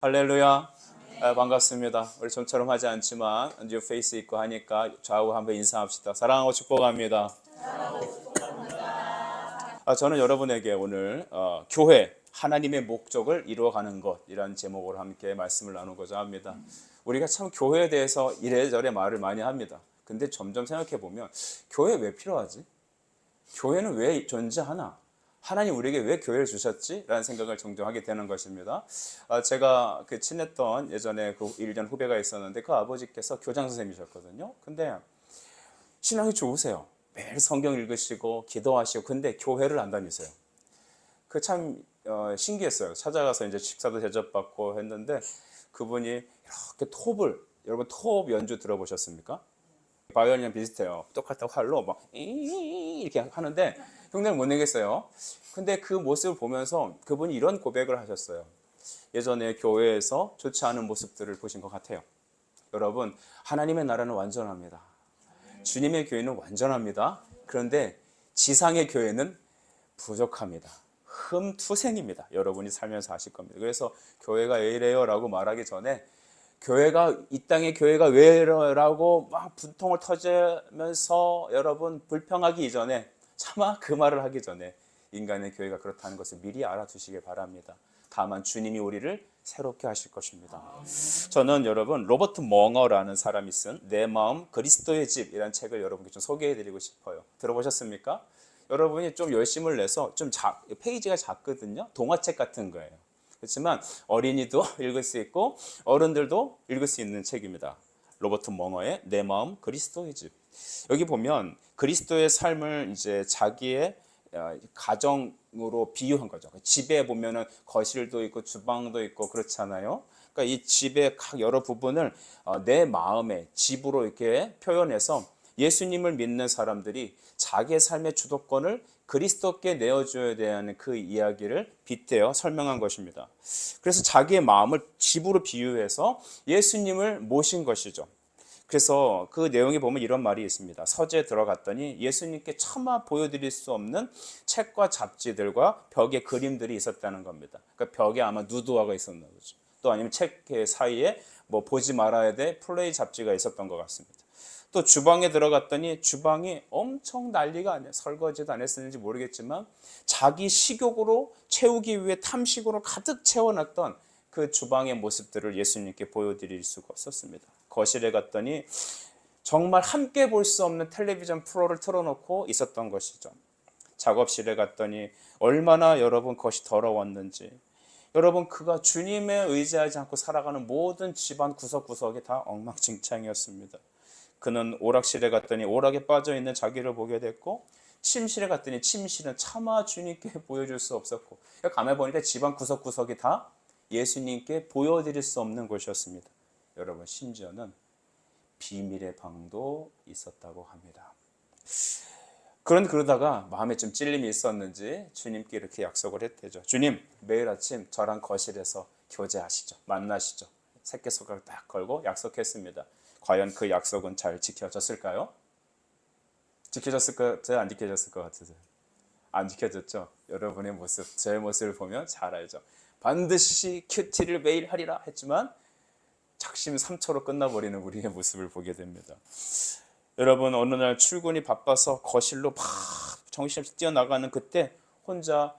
할렐루야. 반갑습니다. 우리 좀처럼 하지 않지만 뉴 페이스 있고 하니까 좌우 한번 인사합시다. 사랑하고 축복합니다. 저는 여러분에게 오늘 교회 하나님의 목적을 이루어가는 것이라는 제목으로 함께 말씀을 나누고자 합니다. 우리가 참 교회에 대해서 이래저래 말을 많이 합니다. 근데 점점 생각해 보면 교회 왜 필요하지? 교회는 왜 존재하나? 하나님 우리에게 왜 교회를 주셨지? 라는 생각을 종종 하게 되는 것입니다. 제가 친했던 예전에 그 1년 후배가 있었는데 그 아버지께서 교장 선생님이셨거든요. 근데 신앙이 좋으세요. 매일 성경 읽으시고 기도하시고 근데 교회를 안 다니세요. 그 참 신기했어요. 찾아가서 이제 식사도 대접받고 했는데 그분이 이렇게 여러분 톱 연주 들어보셨습니까? 바이올린이랑 비슷해요. 똑같은 활로 막 이렇게 하는데 흉내를 못 내겠어요. 근데 그 모습을 보면서 그분이 이런 고백을 하셨어요. 예전에 교회에서 좋지 않은 모습들을 보신 것 같아요. 여러분, 하나님의 나라는 완전합니다. 주님의 교회는 완전합니다. 그런데 지상의 교회는 부족합니다. 흠투생입니다. 여러분이 살면서 아실 겁니다. 그래서 교회가 왜 이래요? 라고 말하기 전에 이 땅의 교회가 왜 이래라고 막 분통을 터지면서 여러분 불평하기 이전에 차마 그 말을 하기 전에 인간의 교회가 그렇다는 것을 미리 알아두시길 바랍니다. 다만 주님이 우리를 새롭게 하실 것입니다. 저는 여러분 로버트 멍어라는 사람이 쓴 내 마음 그리스도의 집이라는 책을 여러분께 좀 소개해드리고 싶어요. 들어보셨습니까? 여러분이 좀 열심을 내서 페이지가 작거든요. 동화책 같은 거예요. 그렇지만 어린이도 읽을 수 있고 어른들도 읽을 수 있는 책입니다. 로버트 멍어의 내 마음 그리스도의 집. 여기 보면 그리스도의 삶을 이제 자기의 가정으로 비유한 거죠. 집에 보면은 거실도 있고 주방도 있고 그렇잖아요. 그러니까 이 집의 각 여러 부분을 내 마음의 집으로 이렇게 표현해서 예수님을 믿는 사람들이 자기의 삶의 주도권을 그리스도께 내어줘야 되는 그 이야기를 빗대어 설명한 것입니다. 그래서 자기의 마음을 집으로 비유해서 예수님을 모신 것이죠. 그래서 그 내용에 보면 이런 말이 있습니다. 서재에 들어갔더니 예수님께 차마 보여드릴 수 없는 책과 잡지들과 벽에 그림들이 있었다는 겁니다. 그러니까 벽에 아마 누드화가 있었나 보죠. 또 아니면 책 사이에 뭐 보지 말아야 될 플레이 잡지가 있었던 것 같습니다. 또 주방에 들어갔더니 주방이 엄청 난리가 아니에요. 설거지도 안 했었는지 모르겠지만 자기 식욕으로 채우기 위해 탐식으로 가득 채워놨던 그 주방의 모습들을 예수님께 보여드릴 수가 없었습니다. 거실에 갔더니 정말 함께 볼 수 없는 텔레비전 프로를 틀어놓고 있었던 것이죠. 작업실에 갔더니 얼마나 여러분 것이 더러웠는지, 여러분 그가 주님에 의지하지 않고 살아가는 모든 집안 구석구석이 다 엉망진창이었습니다. 그는 오락실에 갔더니 오락에 빠져있는 자기를 보게 됐고, 침실에 갔더니 침실은 차마 주님께 보여줄 수 없었고, 가만히 보니까 집안 구석구석이 다 예수님께 보여드릴 수 없는 곳이었습니다. 여러분 심지어는 비밀의 방도 있었다고 합니다. 그러다가 마음에 좀 찔림이 있었는지 주님께 이렇게 약속을 했대죠. 주님, 매일 아침 저랑 거실에서 교제하시죠. 만나시죠. 새끼손가락 딱 걸고 약속했습니다. 과연 그 약속은 잘 지켜졌을까요? 지켜졌을 것 같아요? 안 지켜졌을 것 같으세요? 안 지켜졌죠? 여러분의 모습, 제 모습을 보면 잘 알죠. 반드시 큐티를 매일 하리라 했지만 작심 삼초로 끝나버리는 우리의 모습을 보게 됩니다. 여러분 어느 날 출근이 바빠서 거실로 막 정신없이 뛰어나가는 그때 혼자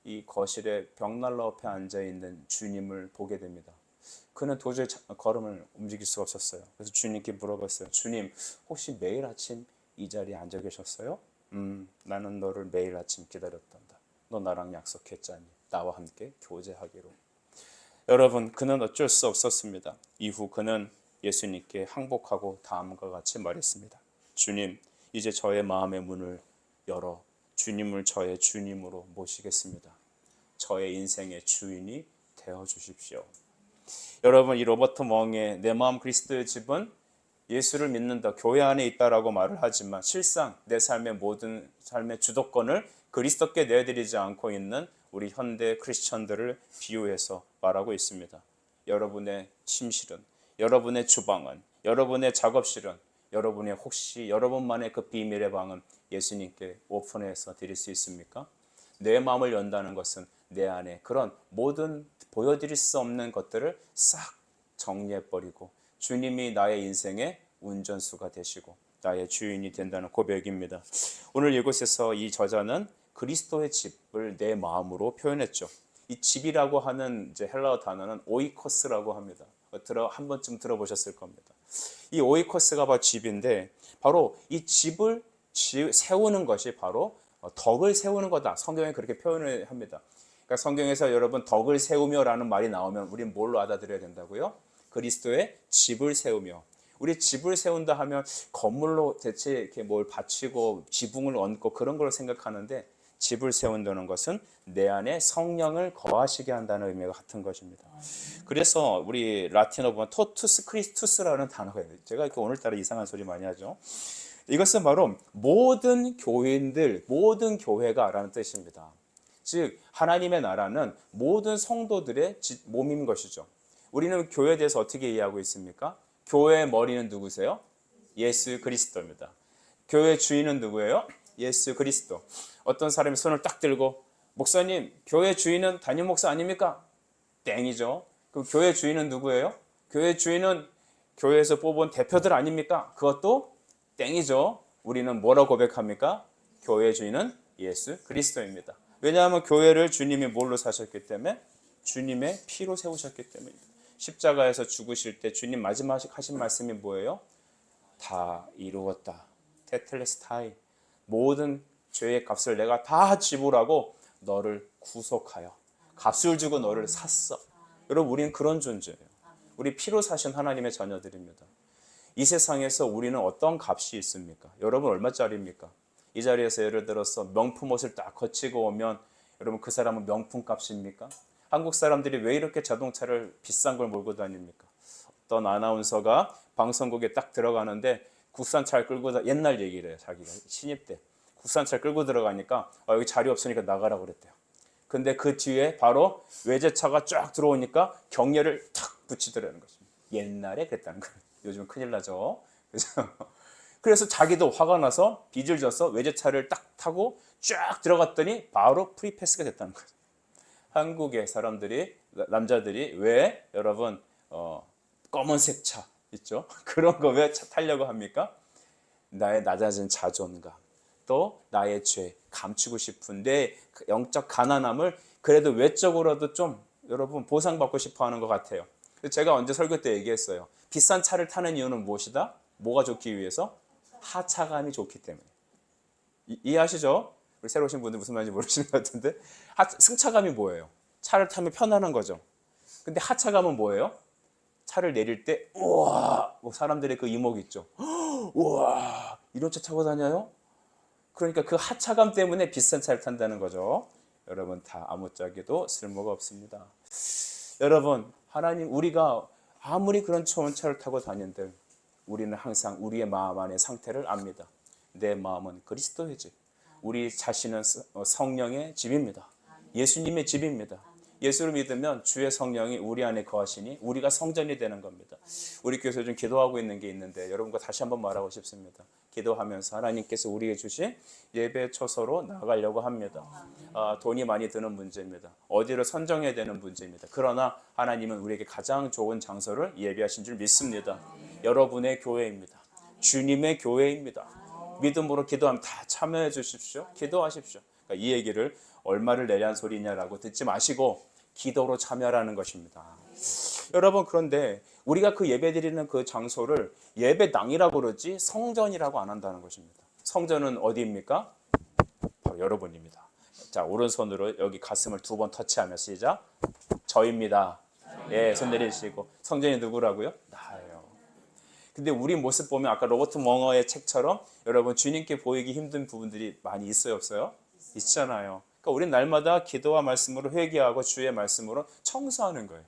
이 거실에 벽난로 앞에 앉아있는 주님을 보게 됩니다. 그는 도저히 걸음을 움직일 수가 없었어요. 그래서 주님께 물어봤어요. 주님, 혹시 매일 아침 이 자리에 앉아 계셨어요? 나는 너를 매일 아침 기다렸단다. 너 나랑 약속했잖니. 나와 함께 교제하기로. 여러분, 그는 어쩔 수 없었습니다. 이후 그는 예수님께 항복하고 다음과 같이 말했습니다. 주님, 이제 저의 마음의 문을 열어 주님을 저의 주님으로 모시겠습니다. 저의 인생의 주인이 되어 주십시오. 여러분, 이 로버트 멍의 내 마음 그리스도의 집은 예수를 믿는다, 교회 안에 있다라고 말을 하지만 실상 내 삶의 모든 삶의 주도권을 그리스도께 내드리지 않고 있는 우리 현대 크리스천들을 비유해서 말하고 있습니다. 여러분의 침실은, 여러분의 주방은, 여러분의 작업실은, 혹시 여러분만의 그 비밀의 방은 예수님께 오픈해서 드릴 수 있습니까? 내 마음을 연다는 것은 내 안에 그런 모든 보여드릴 수 없는 것들을 싹 정리해버리고 주님이 나의 인생의 운전수가 되시고 나의 주인이 된다는 고백입니다. 오늘 이곳에서 이 저자는 그리스도의 집을 내 마음으로 표현했죠. 이 집이라고 하는 이제 헬라어 단어는 오이코스라고 합니다. 한 번쯤 들어보셨을 겁니다. 이 오이코스가 바로 집인데 바로 이 집을 세우는 것이 바로 덕을 세우는 거다. 성경에 그렇게 표현을 합니다. 그러니까 성경에서 여러분 덕을 세우며라는 말이 나오면 우리는 뭘로 받아들여야 된다고요? 그리스도의 집을 세우며. 우리 집을 세운다 하면 건물로 대체 이렇게 뭘 받치고 지붕을 얹고 그런 걸 생각하는데 집을 세운다는 것은 내 안에 성령을 거하시게 한다는 의미가 같은 것입니다. 그래서 우리 라틴어 보면 토투스 크리스투스라는 단어가 있어요. 제가 이렇게 오늘따라 이상한 소리 많이 하죠. 이것은 바로 모든 교인들, 모든 교회가 라는 뜻입니다. 즉 하나님의 나라는 모든 성도들의 몸인 것이죠. 우리는 교회에 대해서 어떻게 이해하고 있습니까? 교회의 머리는 누구세요? 예수 그리스도입니다. 교회 주인은 누구예요? 예수 그리스도. 어떤 사람이 손을 딱 들고 목사님, 교회 주인은 담임 목사 아닙니까? 땡이죠. 그 교회 주인은 누구예요? 교회 주인은 교회에서 뽑은 대표들 아닙니까? 그것도 땡이죠. 우리는 뭐라고 고백합니까? 교회 주인은 예수 그리스도입니다. 왜냐하면 교회를 주님이 뭘로 사셨기 때문에 주님의 피로 세우셨기 때문입니다. 십자가에서 죽으실 때 주님 마지막 하신 말씀이 뭐예요? 다 이루었다. 테텔레스타이. 모든 죄의 값을 내가 다 지불하고 너를 구속하여 값을 주고 너를 샀어. 여러분 우리는 그런 존재예요. 우리 피로 사신 하나님의 자녀들입니다. 이 세상에서 우리는 어떤 값이 있습니까? 여러분 얼마짜리입니까? 이 자리에서 예를 들어서 명품 옷을 딱 거치고 오면 여러분 그 사람은 명품 값입니까? 한국 사람들이 왜 이렇게 자동차를 비싼 걸 몰고 다닙니까? 어떤 아나운서가 방송국에 딱 들어가는데 국산차를 끌고 옛날 얘기를 해요. 자기가 신입 때 국산차를 끌고 들어가니까 여기 자리 없으니까 나가라고 그랬대요. 근데 그 뒤에 바로 외제차가 쫙 들어오니까 경례를 탁 붙이더라는 것입니다. 옛날에 그랬다는 거예요. 요즘 큰일 나죠. 그래서 자기도 화가 나서 빚을 져서 외제차를 딱 타고 쫙 들어갔더니 바로 프리패스가 됐다는 거예요. 한국의 사람들이 남자들이 왜 여러분 검은색 차 있죠? 그런 거 왜 타려고 합니까? 나의 낮아진 자존감 또 나의 죄 감추고 싶은데 그 영적 가난함을 그래도 외적으로도 좀 여러분 보상받고 싶어 하는 것 같아요. 제가 언제 설교 때 얘기했어요. 비싼 차를 타는 이유는 무엇이다? 뭐가 좋기 위해서? 하차감이 좋기 때문에. 이해하시죠? 우리 새로 오신 분들 무슨 말인지 모르시는 것 같은데 승차감이 뭐예요? 차를 타면 편안한 거죠. 근데 하차감은 뭐예요? 차를 내릴 때 우와 사람들의 그 이목이 있죠. 우와 이런 차 타고 다녀요? 그러니까 그 하차감 때문에 비싼 차를 탄다는 거죠. 여러분 다 아무짝에도 쓸모가 없습니다. 여러분 하나님 우리가 아무리 그런 좋은 차를 타고 다닌들 우리는 항상 우리의 마음 안의 상태를 압니다. 내 마음은 그리스도의 집. 우리 자신은 성령의 집입니다. 예수님의 집입니다. 예수를 믿으면 주의 성령이 우리 안에 거하시니 우리가 성전이 되는 겁니다. 우리 교회에서 좀 기도하고 있는 게 있는데 여러분과 다시 한번 말하고 싶습니다. 기도하면서 하나님께서 우리에게 주신 예배 처소로 나가려고 합니다. 돈이 많이 드는 문제입니다. 어디를 선정해야 되는 문제입니다. 그러나 하나님은 우리에게 가장 좋은 장소를 예비하신 줄 믿습니다. 여러분의 교회입니다. 주님의 교회입니다. 믿음으로 기도하면 다 참여해 주십시오. 기도하십시오. 그러니까 이 얘기를 얼마를 내란 소리냐라고 듣지 마시고 기도로 참여하라는 것입니다. 여러분 그런데 우리가 그 예배 드리는 그 장소를 예배당이라고 그러지 성전이라고 안 한다는 것입니다. 성전은 어디입니까? 바로 여러분입니다. 자 오른손으로 여기 가슴을 2번 터치하며 시작. 저입니다. 예, 손 내리시고 성전이 누구라고요? 나예요. 근데 우리 모습 보면 아까 로버트 멍어의 책처럼 여러분 주님께 보이기 힘든 부분들이 많이 있어요 없어요? 있잖아요. 그러니까 우리는 날마다 기도와 말씀으로 회개하고 주의 말씀으로 청소하는 거예요.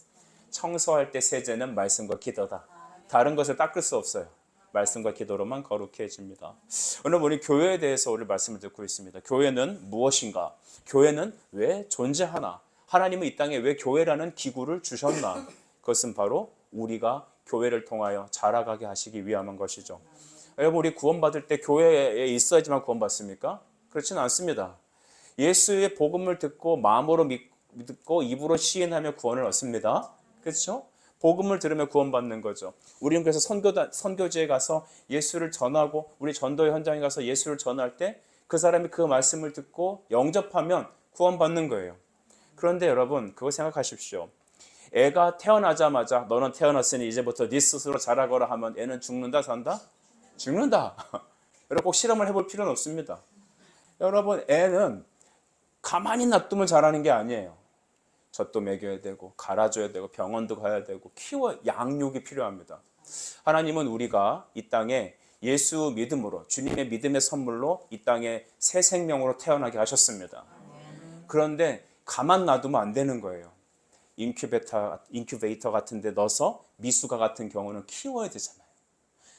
청소할 때 세제는 말씀과 기도다. 다른 것을 닦을 수 없어요. 말씀과 기도로만 거룩해집니다. 오늘 우리 교회에 대해서 오늘 말씀을 듣고 있습니다. 교회는 무엇인가? 교회는 왜 존재하나? 하나님은 이 땅에 왜 교회라는 기구를 주셨나? 그것은 바로 우리가 교회를 통하여 자라가게 하시기 위함인 것이죠. 여러분 우리 구원받을 때 교회에 있어야지만 구원받습니까? 그렇지는 않습니다. 예수의 복음을 듣고 마음으로 믿고 입으로 시인하며 구원을 얻습니다. 그렇죠? 복음을 들으며 구원받는 거죠. 우리는 그래서 선교지에 가서 예수를 전하고 우리 전도의 현장에 가서 예수를 전할 때 그 사람이 그 말씀을 듣고 영접하면 구원받는 거예요. 그런데 여러분 그거 생각하십시오. 애가 태어나자마자 너는 태어났으니 이제부터 네 스스로 자라거라 하면 애는 죽는다 산다? 죽는다. 여러분 꼭 실험을 해볼 필요는 없습니다. 여러분 애는 가만히 놔두면 자라는 게 아니에요. 젖도 먹여야 되고 갈아줘야 되고 병원도 가야 되고 양육이 필요합니다. 하나님은 우리가 이 땅에 예수 믿음으로 주님의 믿음의 선물로 이 땅에 새 생명으로 태어나게 하셨습니다. 그런데 가만 놔두면 안 되는 거예요. 인큐베이터 같은 데 넣어서 미숙아 같은 경우는 키워야 되잖아요.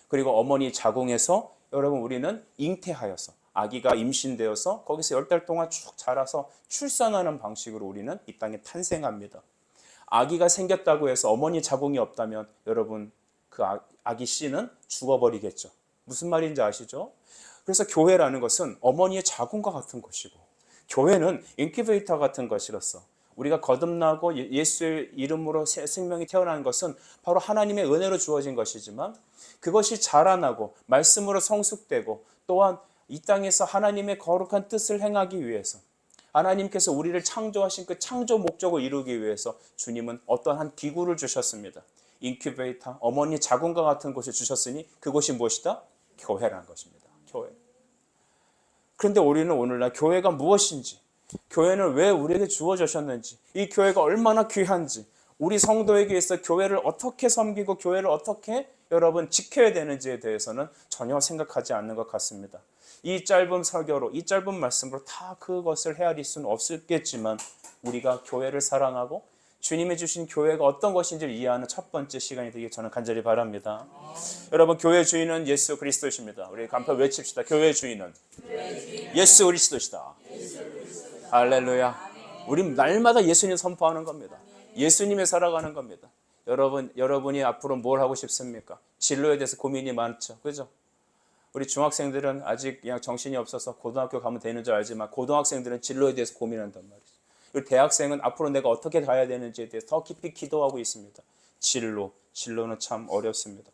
그리고 어머니 자궁에서 여러분 우리는 잉태하여서 아기가 임신되어서 거기서 10달 동안 쭉 자라서 출산하는 방식으로 우리는 이 땅에 탄생합니다. 아기가 생겼다고 해서 어머니 자궁이 없다면 여러분 그 아기 씨는 죽어버리겠죠. 무슨 말인지 아시죠? 그래서 교회라는 것은 어머니의 자궁과 같은 것이고 교회는 인큐베이터 같은 것이로서 우리가 거듭나고 예수의 이름으로 새 생명이 태어나는 것은 바로 하나님의 은혜로 주어진 것이지만 그것이 자라나고 말씀으로 성숙되고 또한 이 땅에서 하나님의 거룩한 뜻을 행하기 위해서 하나님께서 우리를 창조하신 그 창조 목적을 이루기 위해서 주님은 어떠한 기구를 주셨습니다. 인큐베이터, 어머니 자궁과 같은 곳을 주셨으니 그곳이 무엇이다? 교회라는 것입니다. 교회. 그런데 우리는 오늘날 교회가 무엇인지, 교회는 왜 우리에게 주어졌는지, 이 교회가 얼마나 귀한지, 우리 성도에게 있어 교회를 어떻게 섬기고 교회를 어떻게 여러분 지켜야 되는지에 대해서는 전혀 생각하지 않는 것 같습니다. 이 짧은 설교로, 이 짧은 말씀으로 다 그것을 헤아릴 수는 없겠지만 우리가 교회를 사랑하고 주님이 주신 교회가 어떤 것인지를 이해하는 첫 번째 시간이 되길 저는 간절히 바랍니다. 여러분 교회 주인은 예수 그리스도십니다. 우리 간편 외칩시다. 교회 주인은 예수 그리스도시다. 할렐루야. 우리 날마다 예수님 선포하는 겁니다. 예수님에 살아가는 겁니다. 여러분이 앞으로 뭘 하고 싶습니까? 진로에 대해서 고민이 많죠. 그죠? 우리 중학생들은 아직 그냥 정신이 없어서 고등학교 가면 되는 줄 알지만 고등학생들은 진로에 대해서 고민한단 말이죠. 우리 대학생은 앞으로 내가 어떻게 가야 되는지에 대해서 더 깊이 기도하고 있습니다. 진로는 참 어렵습니다.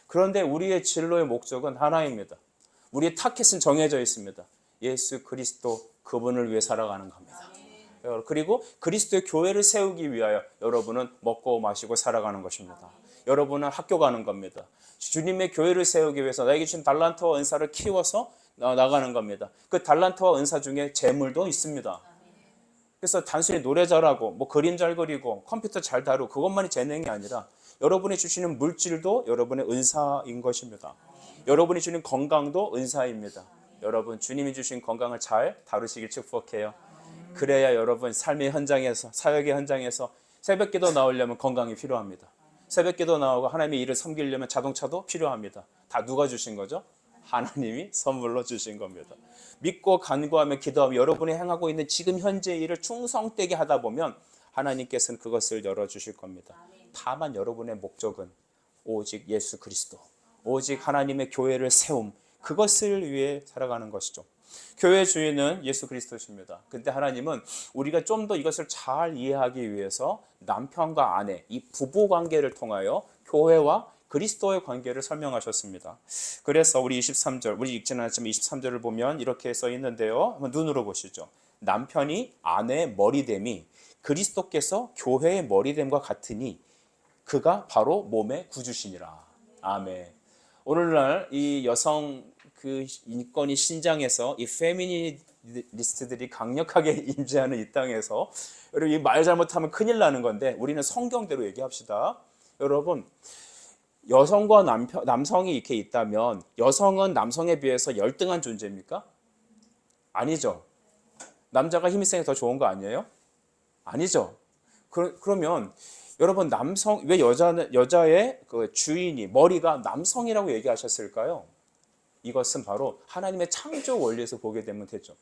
그런데 우리의 진로의 목적은 하나입니다. 우리의 타겟은 정해져 있습니다. 예수 그리스도 그분을 위해 살아가는 겁니다. 그리고 그리스도의 교회를 세우기 위하여 여러분은 먹고 마시고 살아가는 것입니다. 여러분은 학교 가는 겁니다. 주님의 교회를 세우기 위해서 나에게 주신 달란트와 은사를 키워서 나가는 겁니다. 그 달란트와 은사 중에 재물도 있습니다. 그래서 단순히 노래 잘하고 뭐 그림 잘 그리고 컴퓨터 잘 다루고 그것만이 재능이 아니라 여러분이 주시는 물질도 여러분의 은사인 것입니다. 여러분이 주는 건강도 은사입니다. 여러분 주님이 주신 건강을 잘 다루시길 축복해요. 그래야 여러분 삶의 현장에서 사역의 현장에서 새벽기도 나오려면 건강이 필요합니다. 새벽기도 나오고 하나님의 일을 섬기려면 자동차도 필요합니다. 다 누가 주신 거죠? 하나님이 선물로 주신 겁니다. 믿고 간구하며 기도하며 여러분이 행하고 있는 지금 현재 일을 충성되게 하다 보면 하나님께서는 그것을 열어주실 겁니다. 다만 여러분의 목적은 오직 예수 그리스도, 오직 하나님의 교회를 세움, 그것을 위해 살아가는 것이죠. 교회 주인은 예수 그리스도십니다. 근데 하나님은 우리가 좀 더 이것을 잘 이해하기 위해서 남편과 아내, 이 부부 관계를 통하여 교회와 그리스도의 관계를 설명하셨습니다. 그래서 우리 23절, 우리 읽지는 않지만 23절을 보면 이렇게 써 있는데요. 한번 눈으로 보시죠. 남편이 아내의 머리됨이 그리스도께서 교회의 머리됨과 같으니 그가 바로 몸의 구주시니라. 아멘. 오늘날 이 여성 그 인권이 신장에서 이 페미니스트들이 강력하게 임재하는 이 땅에서 여러분 이 말 잘못하면 큰일 나는 건데 우리는 성경대로 얘기합시다. 여러분 여성과 남성이 이렇게 있다면 여성은 남성에 비해서 열등한 존재입니까? 아니죠. 남자가 힘이 세게 더 좋은 거 아니에요? 아니죠. 그러면 여러분 왜 여자의 그 주인이 머리가 남성이라고 얘기하셨을까요? 이것은 바로 하나님의 창조 원리에서 보게 되면 되죠.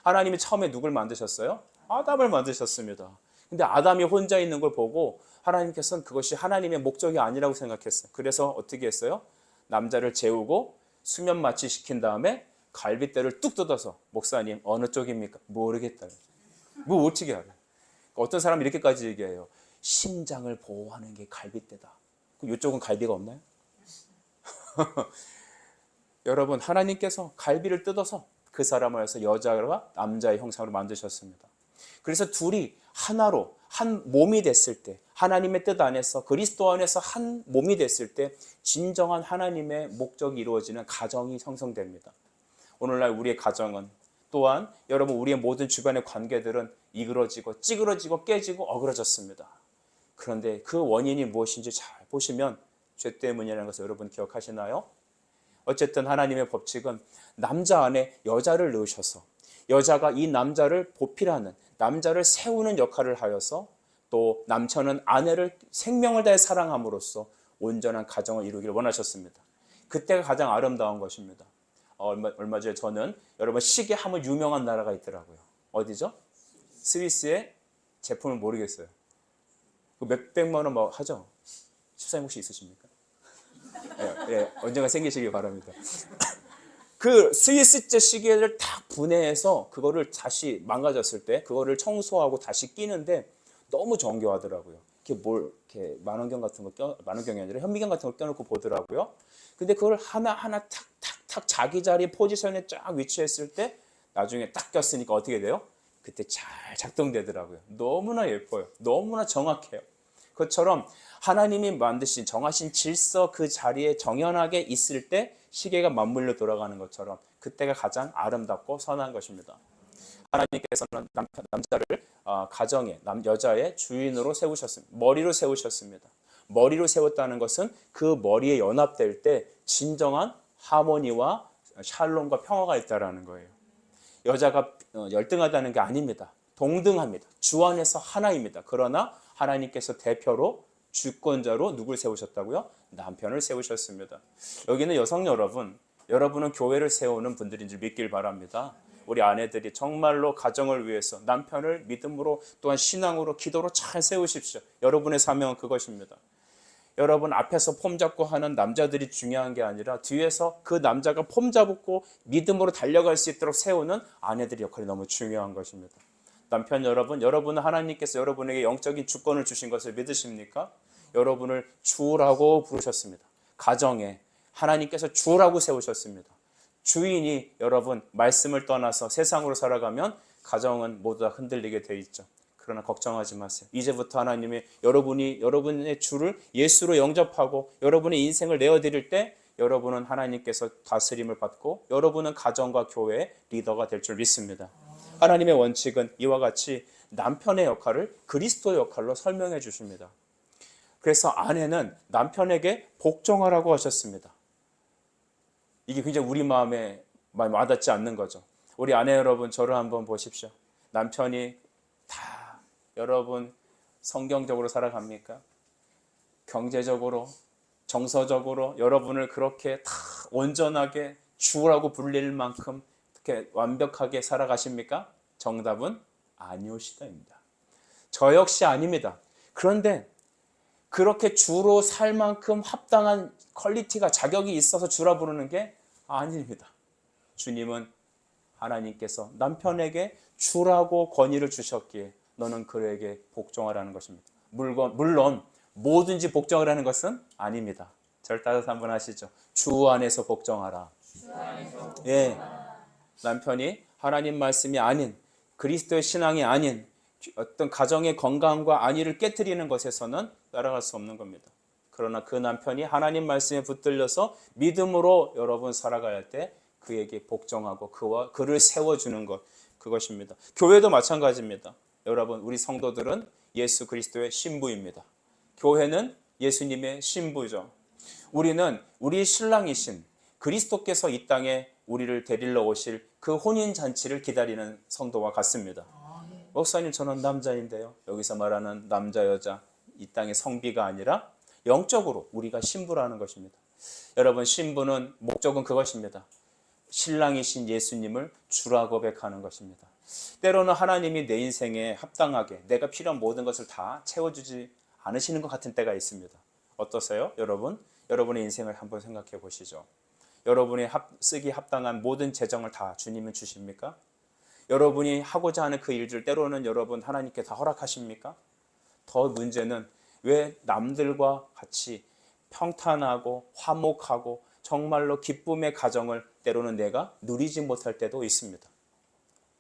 하나님이 처음에 누굴 만드셨어요? 아담을 만드셨습니다. 근데 아담이 혼자 있는 걸 보고 하나님께서는 그것이 하나님의 목적이 아니라고 생각했어요. 그래서 어떻게 했어요? 남자를 재우고 수면 마취시킨 다음에 갈빗대를 뚝 뜯어서 목사님 어느 쪽입니까? 모르겠다. 뭐 어떻게 알아요? 어떤 사람은 이렇게까지 얘기해요. 심장을 보호하는 게 갈빗대다. 이쪽은 갈비가 없나요? 여러분, 하나님께서 갈비를 뜯어서 그 사람을 해서 여자와 남자의 형상으로 만드셨습니다. 그래서 둘이 하나로 한 몸이 됐을 때, 하나님의 뜻 안에서 그리스도 안에서 한 몸이 됐을 때 진정한 하나님의 목적이 이루어지는 가정이 형성됩니다. 오늘날 우리의 가정은, 또한 여러분 우리의 모든 주변의 관계들은 이그러지고 찌그러지고 깨지고 어그러졌습니다. 그런데 그 원인이 무엇인지 잘 보시면 죄 때문이라는 것을 여러분 기억하시나요? 어쨌든 하나님의 법칙은 남자 안에 여자를 넣으셔서 여자가 이 남자를 보필하는, 남자를 세우는 역할을 하여서, 또 남편은 아내를 생명을 다해 사랑함으로써 온전한 가정을 이루기를 원하셨습니다. 그때가 가장 아름다운 것입니다. 얼마 전에 저는 여러분 시계 하면 유명한 나라가 있더라고요. 어디죠? 스위스의 제품을 모르겠어요. 몇백만 원 막 하죠? 집사님 혹시 있으십니까? 예, 언젠가 생기시길 바랍니다. 그 스위스제 시계를 딱 분해해서 그거를 다시 망가졌을 때 그거를 청소하고 다시 끼는데 너무 정교하더라고요. 이렇게 만원경 같은 거 만원경이 아니라 현미경 같은 걸 껴놓고 보더라고요. 근데 그걸 하나하나 탁탁탁 자기 자리 포지션에 쫙 위치했을 때 나중에 딱 꼈으니까 어떻게 돼요? 그때 잘 작동되더라고요. 너무나 예뻐요. 너무나 정확해요. 그것처럼 하나님이 만드신 정하신 질서 그 자리에 정연하게 있을 때 시계가 맞물려 돌아가는 것처럼 그때가 가장 아름답고 선한 것입니다. 하나님께서는 남자를 가정의 여자의 주인으로 세우셨습니다. 머리로 세우셨습니다. 머리로 세웠다는 것은 그 머리에 연합될 때 진정한 하모니와 샬롬과 평화가 있다는 거예요. 여자가 열등하다는 게 아닙니다. 동등합니다. 주 안에서 하나입니다. 그러나 하나님께서 대표로 주권자로 누굴 세우셨다고요? 남편을 세우셨습니다. 여기는 여성 여러분, 여러분은 교회를 세우는 분들인 줄 믿길 바랍니다. 우리 아내들이 정말로 가정을 위해서 남편을 믿음으로 또한 신앙으로 기도로 잘 세우십시오. 여러분의 사명은 그것입니다. 여러분 앞에서 폼 잡고 하는 남자들이 중요한 게 아니라 뒤에서 그 남자가 폼 잡고 믿음으로 달려갈 수 있도록 세우는 아내들의 역할이 너무 중요한 것입니다. 남편 여러분, 여러분은 하나님께서 여러분에게 영적인 주권을 주신 것을 믿으십니까? 여러분을 주라고 부르셨습니다. 가정에 하나님께서 주라고 세우셨습니다. 주인이 여러분 말씀을 떠나서 세상으로 살아가면 가정은 모두 다 흔들리게 돼 있죠. 그러나 걱정하지 마세요. 이제부터 하나님이 여러분의 주를 예수로 영접하고 여러분의 인생을 내어드릴 때 여러분은 하나님께서 다스림을 받고 여러분은 가정과 교회의 리더가 될 줄 믿습니다. 하나님의 원칙은 이와 같이 남편의 역할을 그리스도의 역할로 설명해 주십니다. 그래서 아내는 남편에게 복종하라고 하셨습니다. 이게 굉장히 우리 마음에 많이 와닿지 않는 거죠. 우리 아내 여러분, 저를 한번 보십시오. 남편이 다 여러분 성경적으로 살아갑니까? 경제적으로, 정서적으로 여러분을 그렇게 다 온전하게 주라고 불릴 만큼 이렇게 완벽하게 살아가십니까? 정답은 아니오시다입니다. 저 역시 아닙니다. 그런데 그렇게 주로 살 만큼 합당한 퀄리티가 자격이 있어서 주라 부르는 게 아닙니다. 주님은 하나님께서 남편에게 주라고 권위를 주셨기에 너는 그에게 복종하라는 것입니다. 물론 뭐든지 복종하라는 것은 아닙니다. 절 따라서 한번 하시죠. 주 안에서 복종하라. 예, 남편이 하나님 말씀이 아닌 그리스도의 신앙이 아닌 어떤 가정의 건강과 안위를 깨트리는 것에서는 따라갈 수 없는 겁니다. 그러나 그 남편이 하나님 말씀에 붙들려서 믿음으로 여러분 살아가야 할 때 그에게 복종하고 그를 세워주는 것, 그것입니다. 교회도 마찬가지입니다. 여러분, 우리 성도들은 예수 그리스도의 신부입니다. 교회는 예수님의 신부죠. 우리는 우리 신랑이신 그리스도께서 이 땅에 우리를 데리러 오실 그 혼인잔치를 기다리는 성도와 같습니다. 목사님, 저는 남자인데요. 여기서 말하는 남자 여자 이 땅의 성비가 아니라 영적으로 우리가 신부라는 것입니다. 여러분, 신부는 목적은 그것입니다. 신랑이신 예수님을 주라 고백하는 것입니다. 때로는 하나님이 내 인생에 합당하게 내가 필요한 모든 것을 다 채워주지 않으시는 것 같은 때가 있습니다. 어떠세요? 여러분의 인생을 한번 생각해 보시죠. 여러분이 쓰기 합당한 모든 재정을 다 주님은 주십니까? 여러분이 하고자 하는 그 일들 때로는 여러분 하나님께 다 허락하십니까? 더 문제는 왜 남들과 같이 평탄하고 화목하고 정말로 기쁨의 가정을 때로는 내가 누리지 못할 때도 있습니다.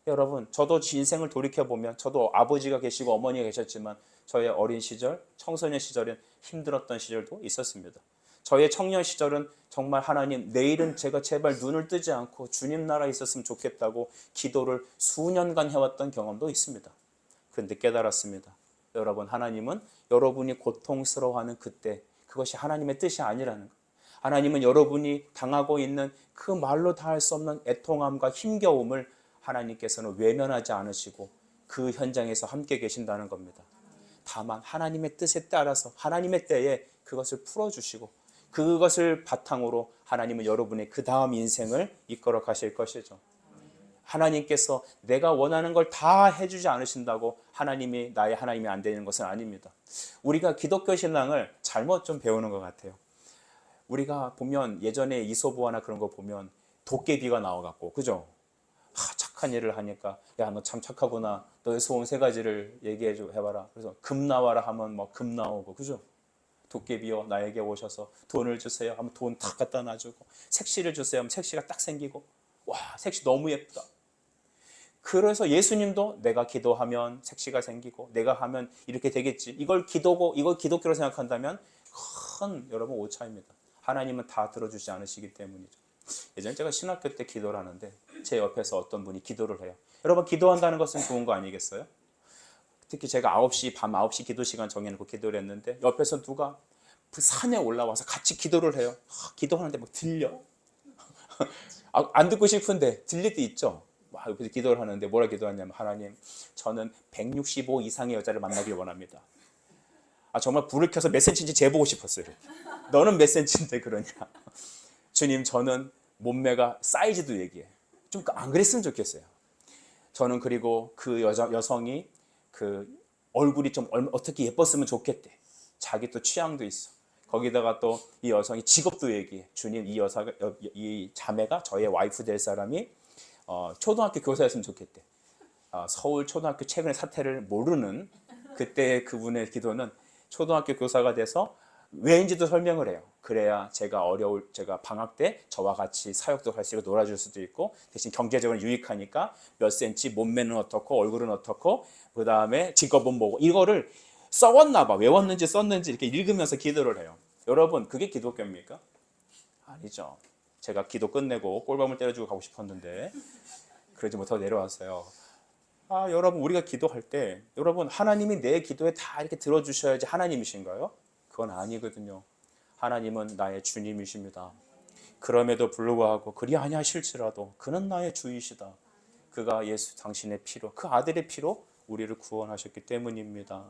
여러분, 저도 인생을 돌이켜보면 저도 아버지가 계시고 어머니가 계셨지만 저의 어린 시절, 청소년 시절엔 힘들었던 시절도 있었습니다. 저의 청년 시절은 정말 하나님, 내일은 제가 제발 눈을 뜨지 않고 주님 나라에 있었으면 좋겠다고 기도를 수년간 해왔던 경험도 있습니다. 그런데 깨달았습니다. 여러분, 하나님은 여러분이 고통스러워하는 그때 그것이 하나님의 뜻이 아니라는 것. 하나님은 여러분이 당하고 있는 그 말로 다 할 수 없는 애통함과 힘겨움을 하나님께서는 외면하지 않으시고 그 현장에서 함께 계신다는 겁니다. 다만 하나님의 뜻에 따라서 하나님의 때에 그것을 풀어주시고 그것을 바탕으로 하나님은 여러분의 그 다음 인생을 이끌어 가실 것이죠. 하나님께서 내가 원하는 걸 다 해주지 않으신다고 하나님이 나의 하나님이 안 되는 것은 아닙니다. 우리가 기독교 신앙을 잘못 좀 배우는 것 같아요. 우리가 보면 예전에 이소부화나 그런 거 보면 도깨비가 나와갖고, 그죠? 착한 일을 하니까 야, 너 참 착하구나. 너의 소원 3가지를 해봐라. 그래서 금 나와라 하면 뭐 금 나오고, 그죠? 도깨비여 나에게 오셔서 돈을 주세요 하면 돈 다 갖다 놔주고, 색시를 주세요 하면 색시가 딱 생기고, 와, 색시 너무 예쁘다. 그래서 예수님도 내가 기도하면 색시가 생기고 내가 하면 이렇게 되겠지. 이걸 기독교로 생각한다면 큰 여러분 오차입니다. 하나님은 다 들어주지 않으시기 때문이죠. 예전에 제가 신학교 때 기도를 하는데 제 옆에서 어떤 분이 기도를 해요. 여러분, 기도한다는 것은 좋은 거 아니겠어요? 특히 제가 밤 9시 기도 시간 정해놓고 기도를 했는데 옆에서 누가 그 산에 올라와서 같이 기도를 해요. 기도하는데 막 들려. 안 듣고 싶은데 들릴 때 있죠. 막 옆에서 기도를 하는데 뭐라 기도하냐면, 하나님, 저는 165 이상의 여자를 만나길 원합니다. 정말 불을 켜서 몇 센치인지 재보고 싶었어요. 너는 몇 센치인데 그러냐. 주님, 저는 몸매가 사이즈도 얘기해. 좀 안 그랬으면 좋겠어요. 저는 그리고 그 여성이 그 얼굴이 좀 어떻게 예뻤으면 좋겠대. 자기 또 취향도 있어. 거기다가 또 이 여성이 직업도 얘기해. 주님, 이 자매가 저의 와이프 될 사람이 초등학교 교사였으면 좋겠대. 서울 초등학교 최근의 사태를 모르는 그때 그분의 기도는 초등학교 교사가 돼서 왜인지도 설명을 해요. 그래야 제가 방학 때 저와 같이 사역도 할 수 있고 놀아줄 수도 있고, 대신 경제적으로 유익하니까 몇 센치, 몸매는 어떻고 얼굴은 어떻고 그 다음에 직업은 뭐고, 이거를 써왔나 봐. 외웠는지 썼는지 이렇게 읽으면서 기도를 해요. 여러분, 그게 기독교입니까? 아니죠. 제가 기도 끝내고 꼴밤을 때려주고 가고 싶었는데 그러지 못하고 내려왔어요. 여러분, 우리가 기도할 때 여러분, 하나님이 내 기도에 다 이렇게 들어주셔야지 하나님이신가요? 그건 아니거든요. 하나님은 나의 주님이십니다. 그럼에도 불구하고 그리 아니하실지라도 그는 나의 주이시다. 그가 예수 당신의 피로, 그 아들의 피로 우리를 구원하셨기 때문입니다.